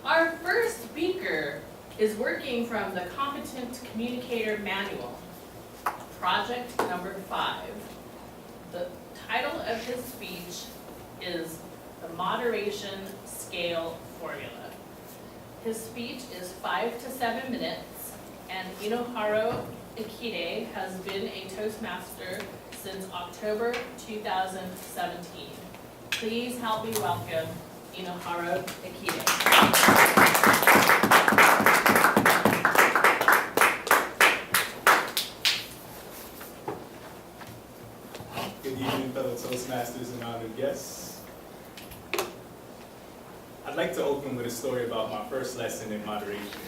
Our first speaker is working from the Competent Communicator Manual, project number 5. The title of his speech is The Moderation Scale Formula. His speech is 5 to 7 minutes, and Enahoro Ikhide has been a Toastmaster since October 2017. Please help me welcome Enahoro Ikhide. Good evening, fellow Toastmasters and honored guests. I'd like to open with a story about my first lesson in moderation.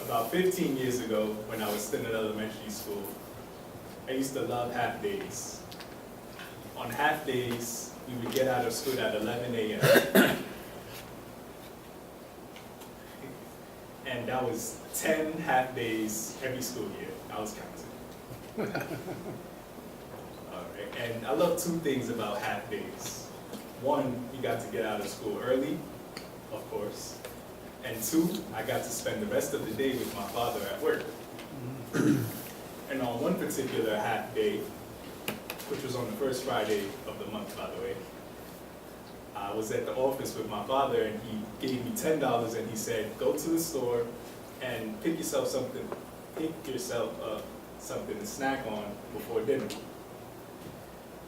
About 15 years ago, when I was still in elementary school, I used to love half days. On half days, we would get out of school at 11 a.m. And that was 10 half days every school year. I was counting. And I love 2 things about half days. 1, you got to get out of school early, of course. And 2, I got to spend the rest of the day with my father at work. And on one particular half day, which was on the first Friday of the month, by the way, I was at the office with my father, and he gave me $10, and he said, go to the store and pick yourself something to snack on before dinner.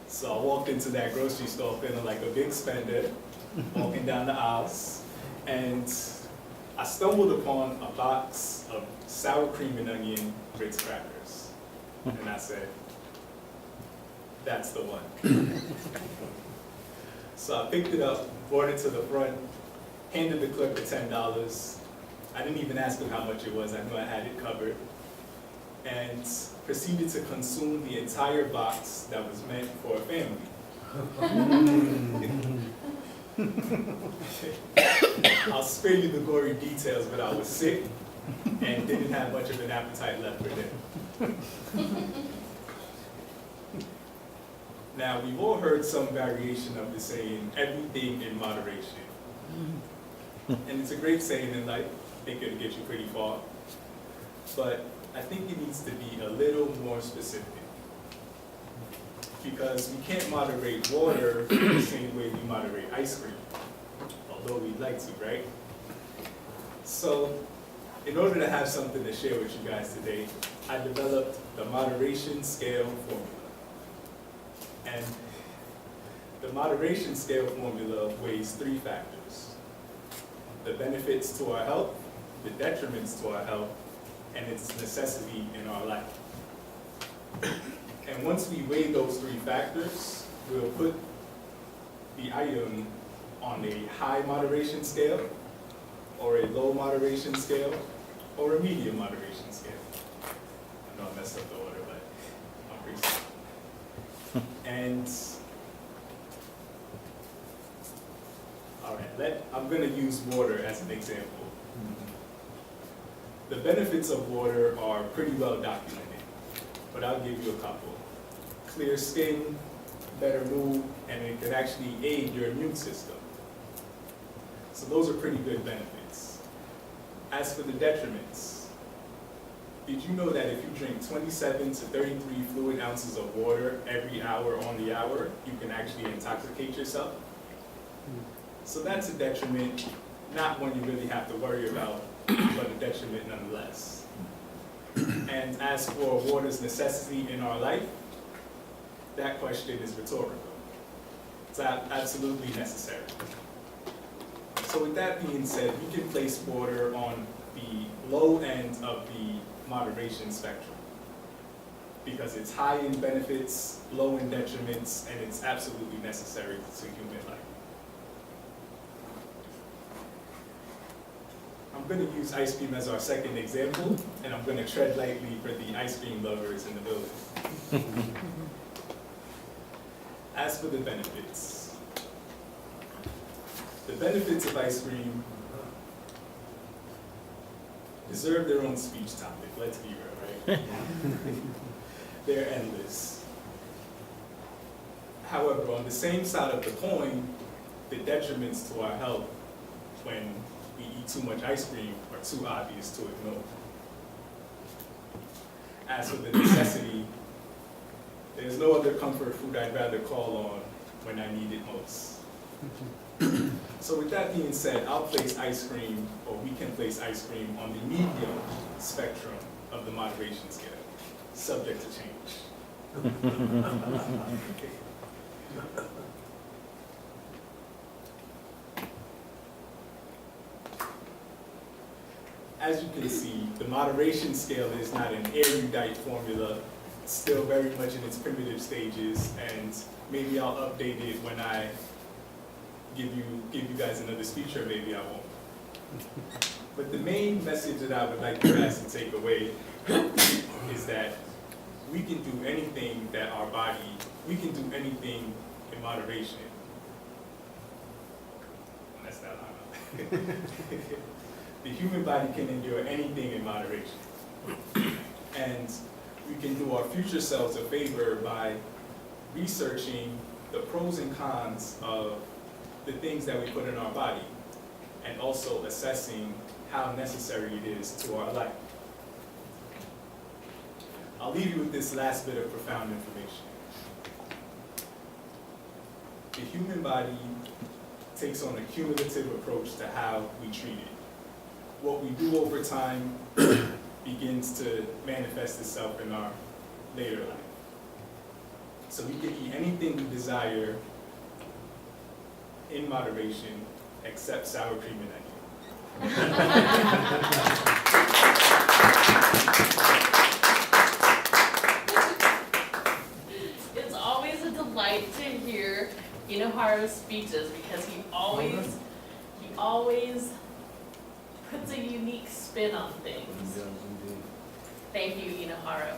So I walked into that grocery store feeling like a big spender, walking down the aisles, and I stumbled upon a box of sour cream and onion Ritz crackers. And I said, that's the one. So I picked it up, brought it to the front, handed the clerk the $10. I didn't even ask him how much it was, I knew I had it covered. And proceeded to consume the entire box that was meant for a family. I'll spare you the gory details, but I was sick and didn't have much of an appetite left for dinner. Now, we've all heard some variation of the saying, everything in moderation. And it's a great saying in life. I think it'll get you pretty far. But I think it needs to be a little more specific. Because we can't moderate water the same way we moderate ice cream, although we'd like to, right? So, in order to have something to share with you guys today, I developed the moderation scale formula. And the moderation scale formula weighs 3 factors: the benefits to our health, the detriments to our health, and its necessity in our life. And once we weigh those 3 factors, we'll put the item on a high moderation scale, or a low moderation scale, or a medium moderation scale. I know I messed up the order, but I'm pretty sorry. And, all right, I'm gonna use water as an example. The benefits of water are pretty well documented, but I'll give you a couple. Clear skin, better mood, and it can actually aid your immune system. So those are pretty good benefits. As for the detriments, did you know that if you drink 27 to 33 fluid ounces of water every hour on the hour, you can actually intoxicate yourself? So that's a detriment, not one you really have to worry about, but a detriment nonetheless. And as for water's necessity in our life, that question is rhetorical. It's absolutely necessary. So with that being said, we can place water on the low end of the moderation spectrum, because it's high in benefits, low in detriments, and it's absolutely necessary to human life. I'm going to use ice cream as our second example, and I'm going to tread lightly for the ice cream lovers in the building. As for the benefits of ice cream deserve their own speech topic, let's be real, right? They're endless. However, on the same side of the coin, the detriments to our health when we eat too much ice cream are too obvious to ignore. As for the necessity, there's no other comfort food I'd rather call on when I need it most. So with that being said, I'll place ice cream, or we can place ice cream on the medium spectrum of the moderation scale, subject to change. As you can see, the moderation scale is not an erudite formula. It's still very much in its primitive stages, and maybe I'll update it when I give you guys another speech, or maybe I won't. But the main message that I would like you guys to take away is that we can do anything that our body, we can do anything in moderation. That's not how The human body can endure anything in moderation. And we can do our future selves a favor by researching the pros and cons of the things that we put in our body, and also assessing how necessary it is to our life. I'll leave you with this last bit of profound information. The human body takes on a cumulative approach to how we treat it. What we do over time begins to manifest itself in our later life. So we can eat anything we desire in moderation, except sour cream and onion. It's always a delight to hear Enahoro's speeches, because he always puts a unique spin on things. Yes, indeed. Thank you, Enahoro.